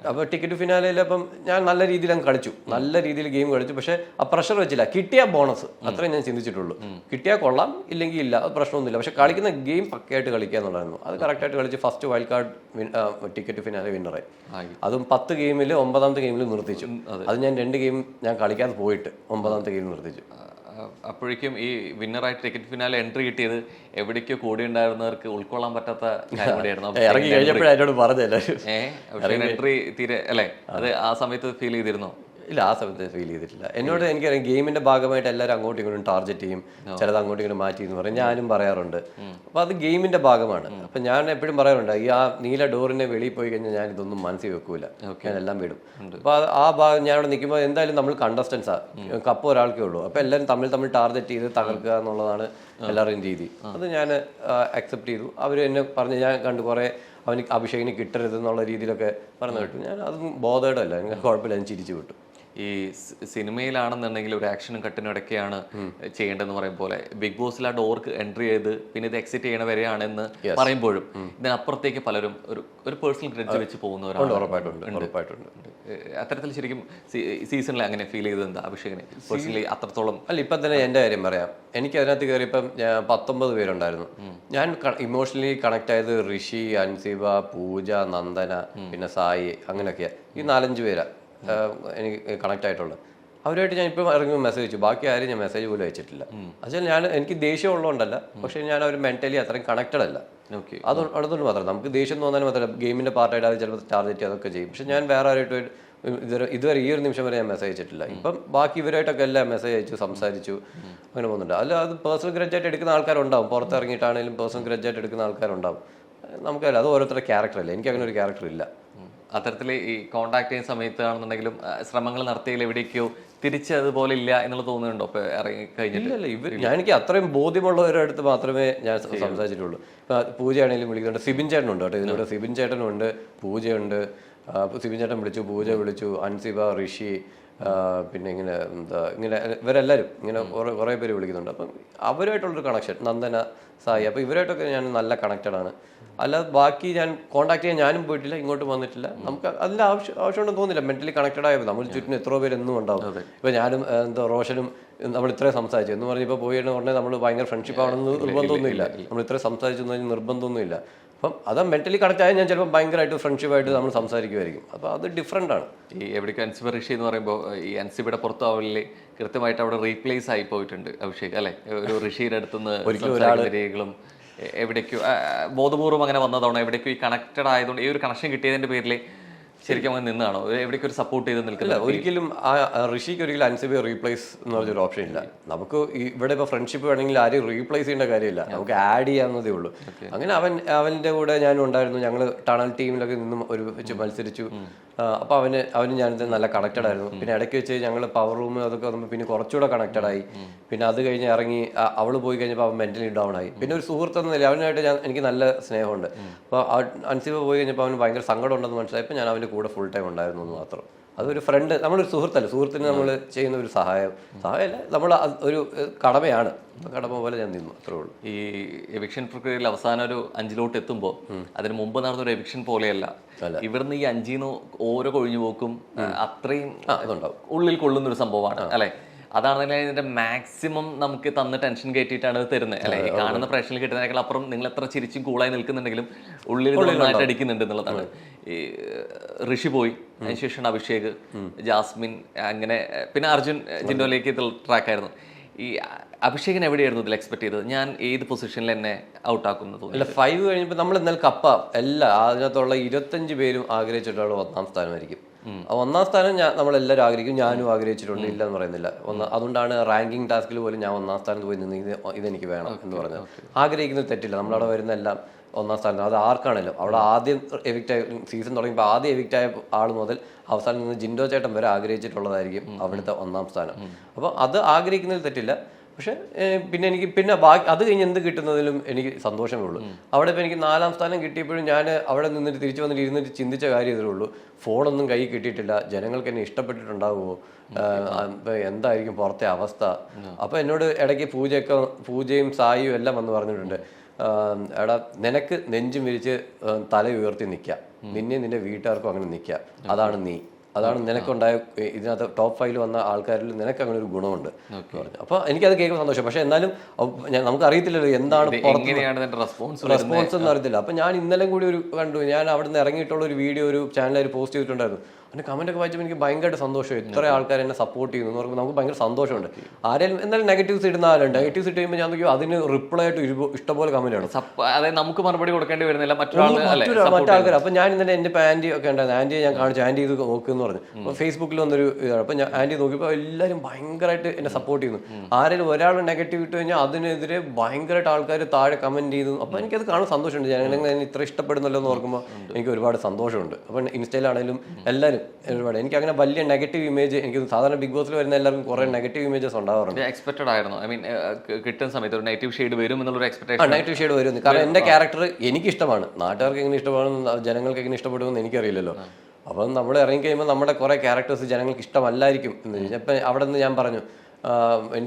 അപ്പോൾ ടിക്കറ്റ് ഫിനാലയിൽ അപ്പം ഞാൻ നല്ല രീതിയിൽ അങ്ങ് കളിച്ചു. നല്ല രീതിയിൽ ഗെയിം കളിച്ചു. പക്ഷേ ആ പ്രഷർ വെച്ചില്ല. കിട്ടിയ ബോണസ് അത്രയും ഞാൻ ചിന്തിച്ചിട്ടുള്ളൂ. കിട്ടിയാൽ കൊള്ളാം ഇല്ലെങ്കിൽ ഇല്ല. അത് പ്രശ്നമൊന്നുമില്ല. പക്ഷെ കളിക്കുന്ന ഗെയിം പക്കയായിട്ട് കളിക്കുക എന്നുള്ളതായിരുന്നു. അത് കറക്റ്റായിട്ട് കളിച്ച് first wild card ticket finale വിന്നറായി. അതും 10 ഗെയിമിൽ 9ാമത്തെ ഗെയിമിൽ നിർത്തിച്ചു. അത് ഞാൻ 2 ഗെയിം ഞാൻ കളിക്കാതെ പോയിട്ട് 9ാമത്തെ ഗെയിം നിർത്തിച്ചു. അപ്പോഴേക്കും ഈ വിന്നറായിട്ട് ടിക്കറ്റ് ഫിനാലെ എൻട്രി കിട്ടിയത് എവിടേക്കോ കൂടെ ഉണ്ടായിരുന്നവർക്ക് ഉൾക്കൊള്ളാൻ പറ്റാത്ത കാര്യം കൂടിയായിരുന്നു. ഇറങ്ങി കഴിഞ്ഞപ്പോഴായിട്ട് പറഞ്ഞല്ലോ എൻട്രി തീരെ അല്ലേ? അത് ആ സമയത്ത് ഫീൽ ചെയ്തിരുന്നോ? ഇല്ല, ആ സമയത്ത് ഫീൽ ചെയ്തിട്ടില്ല. എന്നോട് എനിക്കറിയാം ഗെയിമിന്റെ ഭാഗമായിട്ട് എല്ലാവരും അങ്ങോട്ടും ഇങ്ങോട്ടും ടാർഗറ്റ് ചെയ്യും, ചിലത് അങ്ങോട്ടും ഇങ്ങോട്ടും മാറ്റി എന്ന് പറയും. ഞാനും പറയാറുണ്ട്. അപ്പൊ അത് ഗെയിമിന്റെ ഭാഗമാണ്. അപ്പൊ ഞാൻ എപ്പോഴും പറയാറുണ്ട് ഈ ആ നീല ഡോറിന്റെ വെളിയിൽ പോയി കഴിഞ്ഞാൽ ഞാൻ ഇതൊന്നും മനസ്സിൽ വെക്കൂല, ഞാൻ എല്ലാം വിടും. അപ്പൊ ആ ഭാഗം ഞാൻ അവിടെ നിൽക്കുമ്പോൾ എന്തായാലും നമ്മൾ കണ്ടസ്റ്റൻസാ, കപ്പ് ഒരാൾക്കേ ഉള്ളൂ. അപ്പൊ എല്ലാവരും തമ്മിൽ ടാർഗറ്റ് ചെയ്ത് തകർക്കുക എന്നുള്ളതാണ് എല്ലാവരുടെയും രീതി. അത് ഞാൻ അക്സെപ്റ്റ് ചെയ്തു. അവർ എന്നെ പറഞ്ഞ് ഞാൻ കണ്ടു കുറെ അവന് അഭിഷേകിന് കിട്ടരുത് എന്നുള്ള രീതിയിലൊക്കെ പറഞ്ഞു വിട്ടു. ഞാൻ അതും ബോധേഡല്ല, എനിക്ക് കുഴപ്പമില്ല, ഞാൻ ചിരിച്ചു വിട്ടു. ഈ സിനിമയിലാണെന്നുണ്ടെങ്കിൽ ഒരു ആക്ഷനും കട്ടിനും ഇടയ്ക്കാണ് ചെയ്യേണ്ടതെന്ന് പറയും പോലെ ബിഗ് ബോസിൽ ആ ഡോർക്ക് എൻട്രി ചെയ്ത് പിന്നെ ഇത് എക്സിറ്റ് ചെയ്യണ വരെയാണെന്ന് പറയുമ്പോഴും ഇതിനപ്പുറത്തേക്ക് പലരും ഒരു പേഴ്സണൽ ഗ്രഡ്ജ് വെച്ച് പോകുന്നവരാണ്. ഉറപ്പായിട്ടുണ്ട്. അത്തരത്തിൽ ശരിക്കും സീസണിൽ അങ്ങനെ ഫീൽ ചെയ്തത് എന്താ അഭിഷേകിനെ പേഴ്സണലി അത്രത്തോളം? അല്ല, ഇപ്പം തന്നെ എൻ്റെ കാര്യം പറയാം. എനിക്ക് അതിനകത്ത് കയറിയപ്പം 19 പേരുണ്ടായിരുന്നു. ഞാൻ ഇമോഷണലി കണക്ട് ആയത് ഋഷി, അൻസിബ, പൂജ, നന്ദന, പിന്നെ സായി, അങ്ങനെയൊക്കെയാണ്. ഈ 4-5 പേരാ എനിക്ക് കണക്ട് ആയിട്ടുള്ളത്. അവരുമായിട്ട് ഞാൻ ഇപ്പം ഇറങ്ങി മെസ്സേജ് അയച്ചു. ബാക്കി ആരും ഞാൻ മെസ്സേജ് പോലും അയച്ചിട്ടില്ല. എന്നുവെച്ചാൽ എനിക്ക് ദേഷ്യം ഉള്ളതുകൊണ്ടല്ല, പക്ഷേ ഞാൻ അവർ മെന്റലി അത്രയും കണക്റ്റഡ് അല്ല. അതുകൊണ്ട് മാത്രം നമുക്ക് ദേഷ്യം തോന്നാനും മാത്രമല്ല, ഗെയിമിന്റെ പാർട്ടായിട്ട് അത് ചിലപ്പോൾ ടാർഗറ്റ് അതൊക്കെ ചെയ്യും. പക്ഷെ ഞാൻ വേറെ ആരായിട്ട് ഇതുവരെ ഈ ഒരു നിമിഷം വരെ ഞാൻ മെസ്സേജ് അയച്ചിട്ടില്ല. ഇപ്പം ബാക്കി ഇവരായിട്ടൊക്കെ എല്ലാം മെസ്സേജ് അയച്ചു, സംസാരിച്ചു, അങ്ങനെ പോകുന്നുണ്ട്. അല്ല, അത് പേഴ്സണൽ ഗ്രഡ്ജായിട്ട് എടുക്കുന്ന ആൾക്കാരുണ്ടാവും. പുറത്തിറങ്ങിയിട്ടാണെങ്കിലും പേഴ്സണൽ ഗ്രഡ്ജായിട്ട് എടുക്കുന്ന ആൾക്കാരുണ്ടാവും. നമുക്കല്ല, അത് ഓരോരുത്തരുടെ ക്യാരക്ടറല്ലേ. എനിക്ക് അങ്ങനെ ഒരു ക്യാരക്ടർ ഇല്ല. അത്തരത്തിൽ ഈ കോണ്ടാക്ട് ചെയ്യുന്ന സമയത്താണെന്നുണ്ടെങ്കിലും ശ്രമങ്ങൾ നടത്തിയതിൽ എവിടേക്കോ തിരിച്ച് അതുപോലെ ഇല്ല എന്നുള്ളത് തോന്നുന്നുണ്ടോ ഇപ്പൊ ഇറങ്ങി കഴിഞ്ഞില്ല? എനിക്ക് അത്രയും ബോധ്യമുള്ളവരുടെ അടുത്ത് മാത്രമേ ഞാൻ സംസാരിച്ചിട്ടുള്ളൂ. ഇപ്പൊ പൂജയാണെങ്കിലും വിളിക്കുന്നുണ്ട്. സിബിൻ ചേട്ടനുണ്ട് കേട്ടോ ഇതിലൂടെ. സിബിൻ ചേട്ടനുണ്ട്, പൂജയുണ്ട്. സിബിൻ ചേട്ടൻ വിളിച്ചു, പൂജ വിളിച്ചു, അൻസിബ, ഋഷി, പിന്നെ ഇങ്ങനെ ഇവരെല്ലാവരും ഇങ്ങനെ കുറേ പേര് വിളിക്കുന്നുണ്ട്. അപ്പം അവരുമായിട്ടുള്ളൊരു കണക്ഷൻ, നന്ദന, സായി, അപ്പോൾ ഇവരായിട്ടൊക്കെ ഞാൻ നല്ല കണക്റ്റഡ് ആണ്. അല്ലാതെ ബാക്കി ഞാൻ കോൺടാക്ട് ചെയ്യാൻ ഞാനും പോയിട്ടില്ല, ഇങ്ങോട്ടും വന്നിട്ടില്ല. നമുക്ക് അതിൻ്റെ ആവശ്യമുണ്ടെന്ന് തോന്നുന്നില്ല. മെന്റലി കണക്റ്റഡ് ആയപ്പോൾ നമ്മൾ ചുറ്റും എത്രയോ പേര് എന്നും ഉണ്ടാവും. ഇപ്പം ഞാനും റോഷനും നമ്മൾ ഇത്രയും സംസാരിച്ചു എന്ന് പറഞ്ഞ് ഇപ്പോൾ പോയി ഉടനെ നമ്മൾ ഭയങ്കര ഫ്രണ്ട്ഷിപ്പ് ആവണമെന്ന് നിർബന്ധമൊന്നുമില്ല. നമ്മൾ ഇത്രയും സംസാരിച്ചു എന്ന് പറഞ്ഞാൽ നിർബന്ധമൊന്നുമില്ല. അപ്പം അത് മെന്റലി കണക്ട് ആയാൽ ഞാൻ ചിലപ്പോൾ ഭയങ്കരമായിട്ട് ഫ്രണ്ട്ഷിപ്പായിട്ട് നമ്മൾ സംസാരിക്കുമായിരിക്കും. അപ്പോൾ അത് ഡിഫറെൻ്റ് ആണ്. ഈ എവിടേക്ക് അൻസിബ ഋഷി എന്ന് പറയുമ്പോൾ ഈ അൻസിബയുടെ പുറത്താവലിൽ കൃത്യമായിട്ട് അവിടെ റീപ്ലേസ് ആയി പോയിട്ടുണ്ട് അഭിഷേക് അല്ലെ? ഒരു ഋഷിയുടെ അടുത്തുനിന്ന് രേഖകളും എവിടേക്കോ ബോധപൂർവ്വം അങ്ങനെ വന്നതാണോ? എവിടേക്കോ ഈ കണക്റ്റഡ് ആയതുകൊണ്ട് ഈ ഒരു കണക്ഷൻ കിട്ടിയതിന്റെ പേരിൽ ശരിക്കും അങ്ങനെ നിന്നാണോ? എവിടേക്കും ഒരു സപ്പോർട്ട് ചെയ്ത് നിൽക്കില്ല? ഒരിക്കലും ഋഷിക്ക് ഒരിക്കലും അൻസിബയെ റീപ്ലേസ് എന്ന് പറഞ്ഞൊരു ഓപ്ഷൻ ഇല്ല. നമുക്ക് ഇവിടെ ഇപ്പോൾ ഫ്രണ്ട്ഷിപ്പ് വേണമെങ്കിൽ ആരും റീപ്ലേസ് ചെയ്യേണ്ട കാര്യമില്ല, നമുക്ക് ആഡ് ചെയ്യാവുന്നതേ ഉള്ളൂ. അങ്ങനെ അവൻ്റെ കൂടെ ഞാനും ഉണ്ടായിരുന്നു. ഞങ്ങൾ ടണൽ ടീമിലൊക്കെ നിന്നും ഒരുമിച്ച് മത്സരിച്ചു. അപ്പോൾ അവന് ഞാനിത് നല്ല കണക്റ്റഡ് ആയിരുന്നു. പിന്നെ ഇടയ്ക്ക് വെച്ച് ഞങ്ങൾ പവർ റൂം അതൊക്കെ വന്നപ്പോൾ പിന്നെ കുറച്ചുകൂടെ കണക്റ്റഡ് ആയി. പിന്നെ അത് കഴിഞ്ഞ് ഇറങ്ങി അവൾ പോയി കഴിഞ്ഞപ്പോൾ അവൻ മെന്റലി ഡൗൺ ആയി. പിന്നെ ഒരു സുഹൃത്തെന്ന നില അവനായിട്ട് എനിക്ക് നല്ല സ്നേഹമുണ്ട്. അപ്പോൾ അൻസിബ പോയി കഴിഞ്ഞപ്പോൾ അവന് ഭയങ്കര സങ്കടം ഉണ്ടെന്ന് മനസ്സിലായപ്പോൾ ഞാൻ അവൻ്റെ കൂടെ ഫുൾ ടൈം ഉണ്ടായിരുന്നു എന്ന് മാത്രം. അതൊരു ഫ്രണ്ട്, നമ്മളൊരു സുഹൃത്തല്ല, സുഹൃത്തിന് നമ്മൾ ചെയ്യുന്ന ഒരു സഹായമല്ല, നമ്മൾ ഒരു കടമയാണ്. കടമ പോലെ ഞാൻ നിന്നു, അത്രേ ഉള്ളൂ. ഈ എവിക്ഷൻ പ്രക്രിയയിൽ അവസാനം ഒരു 5 എത്തുമ്പോൾ അതിന് മുമ്പ് നടന്നൊരു എവിക്ഷൻ പോലെയല്ല. ഇവിടുന്ന് ഈ 5 ഓരോ കൊഴിഞ്ഞു പോക്കും അത്രയും ഉള്ളിൽ കൊള്ളുന്ന ഒരു സംഭവമാണ് അല്ലെ? അതാണ് തന്നെ ഇതിന്റെ മാക്സിമം നമുക്ക് തന്ന് ടെൻഷൻ കയറ്റിയിട്ടാണ് ഇത് തരുന്നത് അല്ലെ. ഈ കാണുന്ന പ്രേക്ഷകർക്ക് കിട്ടുന്നതിനേക്കാൾ അപ്പുറം നിങ്ങൾ എത്ര ചിരിച്ചും കൂളായി നിൽക്കുന്നുണ്ടെങ്കിലും ഉള്ളിൽ നന്നായിട്ട് അടിക്കുന്നുണ്ട് എന്നുള്ളതാണ്. ഈ ഋഷി പോയി, അതിനുശേഷം അഭിഷേക്, ജാസ്മിൻ, അങ്ങനെ പിന്നെ അർജുൻ ജിൻഡോയിലേക്ക് ട്രാക്കായിരുന്നു. ഈ അഭിഷേകിന് എവിടെയായിരുന്നു ഇതിൽ എക്സ്പെക്ട് ചെയ്തത്? ഞാൻ ഏത് പൊസിഷനിൽ എന്നെ ഔട്ടാക്കുന്നു തോന്നി? അല്ല 5 കഴിഞ്ഞപ്പോൾ നമ്മൾ എന്നാൽ കപ്പ എല്ലാ അതിനകത്തുള്ള 25 പേരും ആഗ്രഹിച്ചിട്ടുള്ള 1ാം സ്ഥാനമായിരിക്കും. ഒന്നാം സ്ഥാനം നമ്മളെല്ലാവരും ആഗ്രഹിക്കും, ഞാനും ആഗ്രഹിച്ചിട്ടുണ്ട്, ഇല്ല എന്ന് പറയുന്നില്ല. അതുകൊണ്ടാണ് റാങ്കിങ് ടാസ്കിൽ പോലും ഞാൻ 1ാം സ്ഥാനത്ത് പോയി നിന്ന് ഇതെനിക്ക് വേണം എന്ന് പറഞ്ഞത്. ആഗ്രഹിക്കുന്നത് തെറ്റില്ല, നമ്മളവിടെ വരുന്ന എല്ലാം 1ാം സ്ഥാനം. അത് ആർക്കാണല്ലോ അവിടെ ആദ്യം എവിക്റ്റ് ആയ സീസൺ തുടങ്ങിയപ്പോൾ ആദ്യം എവിക്റ്റ് ആയ ആൾ മുതൽ അവസാനം നിന്ന് ജിൻഡോ ചേട്ടൻ വരെ ആഗ്രഹിച്ചിട്ടുള്ളതായിരിക്കും അവിടുത്തെ 1ാം സ്ഥാനം. അപ്പോൾ അത് ആഗ്രഹിക്കുന്നതിൽ തെറ്റില്ല. പക്ഷെ പിന്നെ എനിക്ക് ബാക്കി അത് കഴിഞ്ഞ് എന്ത് കിട്ടുന്നതിലും എനിക്ക് സന്തോഷമേ ഉള്ളൂ. അവിടെ ഇപ്പോൾ എനിക്ക് 4ാം സ്ഥാനം കിട്ടിയപ്പോഴും ഞാൻ അവിടെ നിന്നിട്ട് തിരിച്ചു വന്നിട്ട് ഇരുന്നിട്ട് ചിന്തിച്ച കാര്യം ഇതേ ഉള്ളൂ. ഫോണൊന്നും കൈ കിട്ടിയിട്ടില്ല, ജനങ്ങൾക്ക് എന്നെ ഇഷ്ടപ്പെട്ടിട്ടുണ്ടാവുമോ, എന്തായിരിക്കും പുറത്തെ അവസ്ഥ. അപ്പോൾ എന്നോട് ഇടയ്ക്ക് പൂജയും സായിയും എല്ലാം വന്ന് പറഞ്ഞിട്ടുണ്ട്, എടാ നിനക്ക് നെഞ്ചും വിരിച്ച് തല ഉയർത്തി നിൽക്കാം, നിന്റെ വീട്ടുകാർക്കും അങ്ങനെ നിൽക്കാം, അതാണ് നിനക്കുണ്ടായ ഇതിനകത്ത് ടോപ്പ് 5 വന്ന ആൾക്കാരിൽ നിനക്ക് അങ്ങനെ ഒരു ഗുണമുണ്ട് പറഞ്ഞു. അപ്പോൾ എനിക്കത് കേൾക്കുമ്പോൾ സന്തോഷം. പക്ഷെ എന്നാലും നമുക്ക് അറിയത്തില്ലല്ലോ എന്താണ് റെസ്പോൺസ് എന്ന് അറിയത്തില്ല. അപ്പം ഞാൻ ഇന്നലെ കൂടി ഒരു കണ്ടു, ഞാൻ അവിടെ നിന്ന് ഇറങ്ങിയിട്ടുള്ള ഒരു വീഡിയോ ഒരു ചാനലിൽ പോസ്റ്റ് ചെയ്തിട്ടുണ്ടായിരുന്നു. അതിൻ്റെ കമൻറ്റൊക്കെ വായിച്ചപ്പോൾ എനിക്ക് ഭയങ്കരമായിട്ട് സന്തോഷം. ഇത്ര ആൾക്കാർ എന്നെ സപ്പോർട്ട് ചെയ്യുന്നു എന്ന് പറയുമ്പോൾ നമുക്ക് ഭയങ്കര സന്തോഷമുണ്ട്. ആരെങ്കിലും എന്തായാലും നെഗറ്റീവ്സ് ഇടുന്ന ആരുണ്ട്, നെഗറ്റീവ്സ് ഇട്ട് കഴിയുമ്പോൾ ഞാൻ നോക്കിയോ അതിന് റിപ്ലൈ ആയിട്ട് ഇഷ്ടംപോലെ കമൻറ്റാണ്. അതായത് നമുക്ക് മറുപടി കൊടുക്കേണ്ടി വരുന്നില്ല മറ്റാൾക്കാർ. അപ്പം ഞാൻ ഇന്നലെ എൻ്റെ ഇപ്പോൾ ആൻറ്റി ഒക്കെ ഉണ്ടായിരുന്നു, ആൻറ്റിയെ ഞാൻ കാണിച്ചു, ആൻറ്റി ഇത് നോക്കുമെന്ന് പറഞ്ഞു. അപ്പോൾ ഫേസ്ബുക്കിൽ വന്നൊരു ഇതാണ്. അപ്പം ഞാൻ ആൻറ്റി നോക്കിയപ്പോൾ എല്ലാവരും ഭയങ്കരമായിട്ട് എന്നെ സപ്പോർട്ട് ചെയ്യുന്നു. ആരെങ്കിലും ഒരാൾ നെഗറ്റീവ് ഇട്ട് കഴിഞ്ഞാൽ അതിനെതിരെ ഭയങ്കരമായിട്ട് ആൾക്കാർ താഴെ കമൻറ്റ് ചെയ്യുന്നു. അപ്പോൾ എനിക്കത് കാണാൻ സന്തോഷമുണ്ട്. ജനങ്ങൾ എന്നെ ഇത്ര ഇഷ്ടപ്പെടുന്നല്ലോ എന്ന് ഓർക്കുമ്പോൾ എനിക്ക് ഒരുപാട് സന്തോഷമുണ്ട്. അപ്പം ഇൻസ്റ്റയിലാണെങ്കിലും എല്ലാവരും ഒരുപാട് എനിക്ക് അങ്ങനെ വലിയ നെഗറ്റീവ് ഇമേജ്, എനിക്ക് സാധാരണ ബിഗ് ബോസിൽ വരുന്ന എല്ലാവർക്കും കുറെ നെഗറ്റീവ് ഇമേജസ് ഉണ്ടാവാറുണ്ട്. എക്സ്പെക്ടഡ് ആയിരുന്നു. ഐ മീൻ കിട്ടുന്ന സമയത്ത് ഒരു നെഗറ്റീവ് ഷെയ്ഡ് വരും എന്നുള്ളൊരു എക്സ്പെക്ടേഷൻ. നെഗറ്റീവ് ഷെയ്ഡ് വരും, കാരണം എൻ്റെ ക്യാരക്ടർ എനിക്കിഷ്ടമാണ്. നാട്ടുകാർക്ക് എങ്ങനെ ഇഷ്ടപ്പെടുന്നു, ജനങ്ങൾക്ക് എങ്ങനെ ഇഷ്ടപ്പെടുമെന്ന് എനിക്കറിയില്ലല്ലോ. അപ്പം നമ്മൾ ഇറങ്ങി കഴിയുമ്പോൾ നമ്മുടെ കുറേ ക്യാരക്ടേഴ്സ് ജനങ്ങൾക്ക് ഇഷ്ടമല്ലായിരിക്കും എന്ന് കഴിഞ്ഞാൽ ഇപ്പം അവിടെ നിന്ന് ഞാൻ പറഞ്ഞു,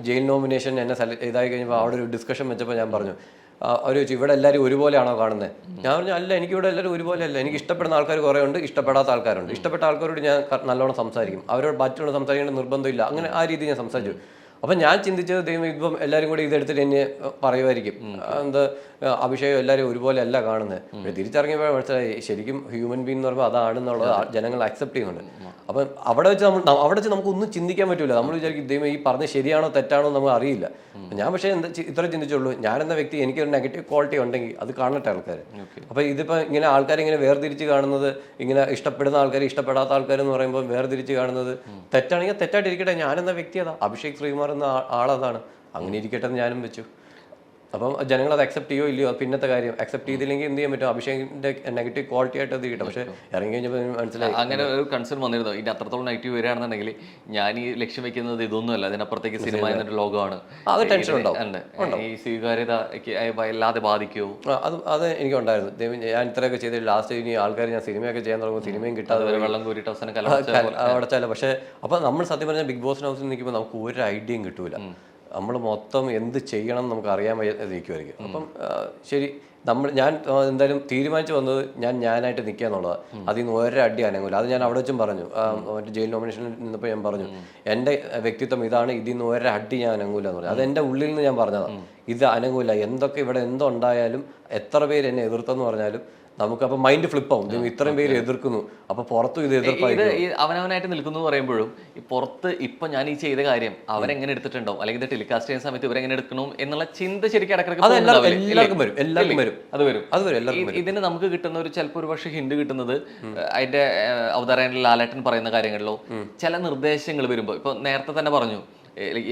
ജയിൽ നോമിനേഷൻ എന്നെ ഇതായി കഴിഞ്ഞപ്പോൾ അവിടെ ഒരു ഡിസ്കഷൻ വെച്ചപ്പോൾ ഞാൻ പറഞ്ഞു, അവർ ചോദിച്ചു ഇവിടെ എല്ലാവരും ഒരുപോലെയാണോ കാണുന്നത്? ഞാൻ പറഞ്ഞു അല്ല, എനിക്കിവിടെ എല്ലാവരും ഒരുപോലെ അല്ല, എനിക്ക് ഇഷ്ടപ്പെടുന്ന ആൾക്കാർ കുറേ ഉണ്ട്, ഇഷ്ടപ്പെടാത്ത ആൾക്കാരുണ്ട്. ഇഷ്ടപ്പെട്ട ആൾക്കാരോട് ഞാൻ നല്ലോണം സംസാരിക്കും, അവരോട് മറ്റുള്ള സംസാരിക്കേണ്ട നിർബന്ധമില്ല, അങ്ങനെ ആ രീതിയിൽ ഞാൻ സംസാരിച്ചു. അപ്പം ഞാൻ ചിന്തിച്ചത് ദൈവം ഇപ്പം എല്ലാവരും കൂടി ഇതെടുത്തിട്ട് എന്നെ പറയുമായിരിക്കും, എന്താ അഭിഷേകം എല്ലാവരും ഒരുപോലെ അല്ല കാണുന്നത്. തിരിച്ചറിഞ്ഞപ്പോൾ മനസ്സിലായി ശരിക്കും ഹ്യൂമൻ ബീങ് എന്ന് പറയുമ്പോൾ അതാണെന്നുള്ളത് ജനങ്ങൾ അക്സെപ്റ്റ് ചെയ്യുന്നുണ്ട്. അപ്പം അവിടെ വെച്ച് നമുക്ക് ഒന്നും ചിന്തിക്കാൻ പറ്റില്ല. നമ്മൾ വിചാരിക്കും ദൈവം ഈ പറഞ്ഞത് ശരിയാണോ തെറ്റാണോ നമുക്ക് അറിയില്ല. ഞാൻ പക്ഷേ ഇത്ര ചിന്തിച്ചുള്ളൂ, ഞാനെന്ന വ്യക്തി എനിക്കൊരു നെഗറ്റീവ് ക്വാളിറ്റി ഉണ്ടെങ്കിൽ അത് കാണട്ടെ ആൾക്കാർ. അപ്പോൾ ഇതിപ്പോൾ ഇങ്ങനെ ആൾക്കാർ ഇങ്ങനെ വേർതിരിച്ച് കാണുന്നത്, ഇങ്ങനെ ഇഷ്ടപ്പെടുന്ന ആൾക്കാർ ഇഷ്ടപ്പെടാത്ത ആൾക്കാരെന്ന് പറയുമ്പോൾ വേർതിരിച്ച് കാണുന്നത് തെറ്റാണെങ്കിൽ തെറ്റായിട്ടിരിക്കട്ടെ. ഞാനെന്ന വ്യക്തി അതാ, അഭിഷേക് ശ്രീകുമാർ എന്ന ആളതാണ്, അങ്ങനെ ഇരിക്കട്ടെ എന്ന് ഞാനും വെച്ചു. അപ്പം ജനങ്ങൾ അത് അക്സെപ്റ്റ് ചെയ്യോ ഇല്ലയോ പിന്നത്തെ കാര്യം. അക്സെപ്റ്റ് ചെയ്തില്ലെങ്കിൽ എന്ത് ചെയ്യാൻ പറ്റും, അഭിഷേകിന്റെ നെഗറ്റീവ് ക്വാളിറ്റി ആയിട്ട് അത് കിട്ടും. പക്ഷേ ഇറങ്ങി കഴിഞ്ഞപ്പോൾ മനസ്സിലായി അങ്ങനെ ഒരു കൺസേൺ വന്നിരുന്നു. ഇതിന് അത്രത്തോളം നെഗറ്റീവ് വരികയാണെന്നുണ്ടെങ്കിൽ ഞാൻ ഈ ലക്ഷ്യം വെക്കുന്നത് ഇതൊന്നുമല്ല, അതിനപ്പുറത്തേക്ക് സിനിമ എന്നൊരു ലോകമാണ്, അത് ടെൻഷൻ ഉണ്ടാവും. ഈ സ്വീകാര്യത വല്ലാതെ ബാധിക്കുമോ? അത് എനിക്കുണ്ടായിരുന്നു. ഞാൻ ഇത്രയൊക്കെ ചെയ്തിട്ട് ലാസ്റ്റ് ഇനി ആൾക്കാർ ഞാൻ സിനിമയൊക്കെ ചെയ്യാൻ തുടങ്ങും, സിനിമയും കിട്ടാതെ വെള്ളം കോരിയിട്ട് അവസാനം അടച്ചാലോ. പക്ഷേ അപ്പം നമ്മൾ സത്യം പറഞ്ഞാൽ ബിഗ് ബോസ് ഹൗസിൽ നിൽക്കുമ്പോൾ നമുക്ക് ഒരു ഐഡിയയും കിട്ടൂല. നമ്മൾ മൊത്തം എന്ത് ചെയ്യണം നമുക്ക് അറിയാൻ വയ്യാതിരിക്കുമായിരിക്കും. അപ്പം ശരി, ഞാൻ എന്തായാലും തീരുമാനിച്ചു വന്നത് ഞാനായിട്ട് നിൽക്കുക എന്നുള്ളതാണ്. അതിൽ നിന്ന് ഒരടി അനങ്ങൂല. അത് ഞാൻ അവിടെ വെച്ചും പറഞ്ഞു, മറ്റേ ജയിൽ നോമിനേഷനിൽ നിന്നപ്പോൾ ഞാൻ പറഞ്ഞു എൻ്റെ വ്യക്തിത്വം ഇതാണ്, ഇതിൽ നിന്ന് ഒരടി ഞാൻ അനങ്ങൂല എന്ന് പറഞ്ഞു. അത് എൻ്റെ ഉള്ളിൽ നിന്ന് ഞാൻ പറഞ്ഞതാണ്, ഇത് അനങ്ങൂല. എന്തൊക്കെ ഇവിടെ എന്തുണ്ടായാലും എത്ര പേര് എന്നെ എതിർത്തെന്ന് പറഞ്ഞാലും നമുക്കപ്പോൾ മൈൻഡ് ഫ്ലിപ്പ് ആവും. ഇത്രയും പേര് എതിർക്കുന്നു, അപ്പൊ പുറത്തും ഇത് എതിർപ്പായിരിക്കും. അവനവനായിട്ട് നിൽക്കുന്നു പറയുമ്പോഴും ഈ പുറത്ത് ഇപ്പൊ ഞാൻ ഈ ചെയ്ത കാര്യം അവരെങ്ങനെ എടുത്തിട്ടുണ്ടാവും, അല്ലെങ്കിൽ ഇത് ടെലികാസ്റ്റ് ചെയ്യുന്ന സമയത്ത് ഇവരെങ്ങനെ എടുക്കണം എന്നുള്ള ചിന്ത ശരിക്കും എല്ലാവർക്കും വരും. ഇതിന് നമുക്ക് കിട്ടുന്ന ഒരു ചിലപ്പോൾ ഒരു പക്ഷേ ഹിന്റ് കിട്ടുന്നത് അതിന്റെ അവതാരകൻ ലാലേട്ടൻ പറയുന്ന കാര്യങ്ങളിലോ ചില നിർദ്ദേശങ്ങൾ വരുമ്പോൾ, ഇപ്പൊ നേരത്തെ തന്നെ പറഞ്ഞു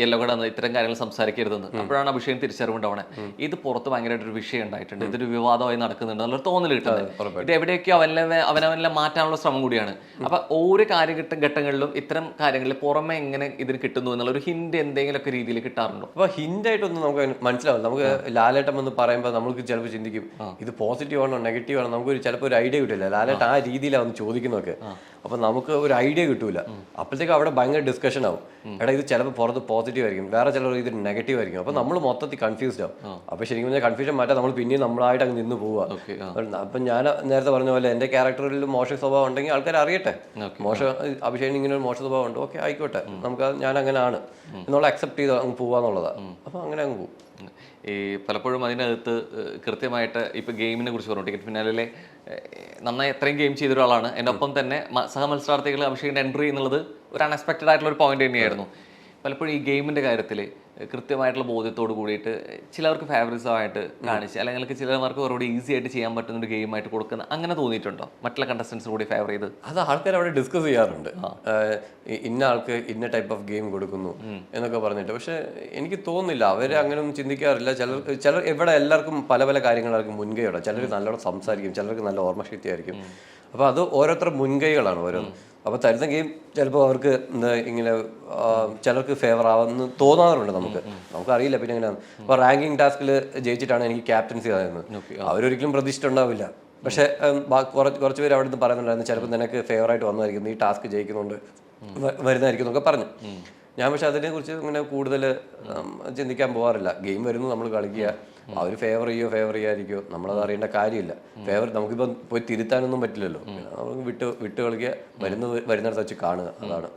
യെല്ലോ കാർഡ് ഇത്തരം കാര്യങ്ങൾ സംസാരിക്കരുതെന്ന്. അപ്പോഴാണ് അഭിഷേകം തിരിച്ചറിവുണ്ടാവണേ ഇത് പുറത്ത് ഭയങ്കരമായിട്ടൊരു വിഷയം ഉണ്ടായിട്ടുണ്ട്, ഇതൊരു വിവാദമായി നടക്കുന്നുണ്ട് എന്നുള്ള തോന്നൽ കിട്ടുന്നത്. ഇത് എവിടെയൊക്കെ അവനവനെ മാറ്റാനുള്ള ശ്രമം കൂടിയാണ്. അപ്പൊ ഓരോ ഘട്ടങ്ങളിലും ഇത്തരം കാര്യങ്ങളിൽ പുറമെ എങ്ങനെ ഇതിന് കിട്ടുന്നു എന്നുള്ള ഒരു ഹിന്റ് എന്തെങ്കിലുമൊക്കെ രീതിയിൽ കിട്ടാറുണ്ടോ? അപ്പൊ ഹിന്റ് ആയിട്ടൊന്നും നമുക്ക് മനസ്സിലാവും. നമുക്ക് ലാലേട്ടം എന്ന് പറയുമ്പോൾ നമുക്ക് ചിലപ്പോൾ ചിന്തിക്കും ഇത് പോസിറ്റീവ് ആണോ നെഗറ്റീവ് ആണോ, നമുക്ക് ചിലപ്പോൾ ഒരു ഐഡിയ കിട്ടില്ല. ലാലേട്ടൻ ആ രീതിയിലാണ് ചോദിക്കുന്നതൊക്കെ. അപ്പൊ നമുക്ക് ഒരു ഐഡിയ കിട്ടൂല. അപ്പോഴത്തേക്ക് അവിടെ ഭയങ്കര ഡിസ്കഷൻ ആവും. എടാ ഇത് ചിലപ്പോൾ പുറത്ത് പോസിറ്റീവ് ആയിരിക്കും, വേറെ ചിലർ ഇത് നെഗറ്റീവ് ആയിരിക്കും. അപ്പൊ നമ്മൾ മൊത്തത്തിൽ കൺഫ്യൂസ്ഡ് ആവും. അപ്പൊ ശരിക്കും പറഞ്ഞാൽ കൺഫ്യൂഷൻ മാറ്റാൻ നമ്മൾ പിന്നെയും നമ്മളായിട്ട് അങ്ങ് നിന്ന് പോവുക. അപ്പൊ ഞാൻ നേരത്തെ പറഞ്ഞ പോലെ എന്റെ ക്യാരക്ടറിൽ മോശം സ്വഭാവം ഉണ്ടെങ്കിൽ ആൾക്കാർ അറിയട്ടെ, മോശം അഭിഷേകിന് ഇങ്ങനെ ഒരു മോശം സ്വഭാവം ഉണ്ട്, ഓക്കെ ആയിക്കോട്ടെ, നമുക്ക് ഞാൻ അങ്ങനെയാണ് എന്നുള്ള അക്സെപ്റ്റ് ചെയ്ത് അങ്ങ് പോവാന്നുള്ളതാണ്. അപ്പൊ അങ്ങനെ അങ്ങ് പോകും. ഈ പലപ്പോഴും അതിനകത്ത് കൃത്യമായിട്ട് ഇപ്പൊ ഗെയിമിനെ കുറിച്ച് പറഞ്ഞു, ടിക്കറ്റ് ഫിനാലിലെ നന്നായി എത്രയും ഗെയിം ചെയ്ത ഒരാളാണ്. എൻ്റെ ഒപ്പം തന്നെ സഹമത്സരാർത്ഥികൾ അഭിഷേകിന്റെ എൻട്രി എന്നുള്ളത് ഒരു അൺഎക്സ്പെക്റ്റഡ് ആയിട്ടുള്ള ഒരു പോയിന്റ് തന്നെയായിരുന്നു. പലപ്പോഴും ഈ ഗെയിമിന്റെ കാര്യത്തിൽ കൃത്യമായിട്ടുള്ള ബോധ്യത്തോട് കൂടിയിട്ട് ചിലവർക്ക് ഫേവറിസമായിട്ട് കാണിച്ച്, അല്ലെങ്കിൽ ചിലവർക്ക് കുറച്ചുകൂടി ഈസി ആയിട്ട് ചെയ്യാൻ പറ്റുന്ന ഒരു ഗെയിമായിട്ട് കൊടുക്കുന്ന അങ്ങനെ തോന്നിയിട്ടുണ്ടോ മറ്റുള്ള കണ്ടസ്റ്റൻസിന് കൂടി ഫേവർ ചെയ്ത്? അത് ആൾക്കാർ അവിടെ ഡിസ്കസ് ചെയ്യാറുണ്ട്, ഇന്ന ആൾക്ക് ഇന്ന ടൈപ്പ് ഓഫ് ഗെയിം കൊടുക്കുന്നു എന്നൊക്കെ പറഞ്ഞിട്ട്. പക്ഷെ എനിക്ക് തോന്നുന്നില്ല അവർ അങ്ങനെയൊന്നും ചിന്തിക്കാറില്ല. ചിലർ ഇവിടെ എല്ലാവർക്കും പല പല കാര്യങ്ങളായിരിക്കും മുൻകൈയോടെ. ചിലർ നല്ലോണം സംസാരിക്കും, ചിലർക്ക് നല്ല ഓർമ്മശക്തി ആയിരിക്കും. അപ്പോൾ അത് ഓരോരുത്തർ മുൻകൈകളാണ് ഓരോന്ന്. അപ്പോൾ തരുന്ന ഗെയിം ചിലപ്പോൾ അവർക്ക് ഇങ്ങനെ ചിലർക്ക് ഫേവർ ആവുമെന്ന് തോന്നാറുണ്ട്. നമുക്കറിയില്ല. പിന്നെ എങ്ങനെയാണ് ഇപ്പോൾ റാങ്കിങ് ടാസ്കിൽ ജയിച്ചിട്ടാണ് എനിക്ക് ക്യാപ്റ്റൻസി ആയിരുന്നത്. അവരൊരിക്കലും പ്രതീക്ഷിച്ചിട്ടുണ്ടാവില്ല. പക്ഷെ കുറച്ച് പേര് അവിടെ നിന്ന് പറയുന്നുണ്ടായിരുന്നു ചിലപ്പോൾ നിനക്ക് ഫേവറായിട്ട് വന്നതായിരിക്കും, ഈ ടാസ്ക് ജയിക്കുന്നുണ്ട് വരുന്നതായിരിക്കും എന്നൊക്കെ പറഞ്ഞു. ഞാൻ പക്ഷെ അതിനെക്കുറിച്ച് ഇങ്ങനെ കൂടുതൽ ചിന്തിക്കാൻ പോകാറില്ല. ഗെയിം വരുന്നു, നമ്മൾ കളിക്കുക. അവർ ഫേവർ ചെയ്യാതിരിക്കുമോ നമ്മളത് അറിയേണ്ട കാര്യമില്ല. ഫേവർ നമുക്കിപ്പോൾ പോയി തിരുത്താനൊന്നും പറ്റില്ലല്ലോ. നമുക്ക് വിട്ട് കളിക്കുക, വരുന്നിടത്ത് വെച്ച് കാണുക, അതാണ്.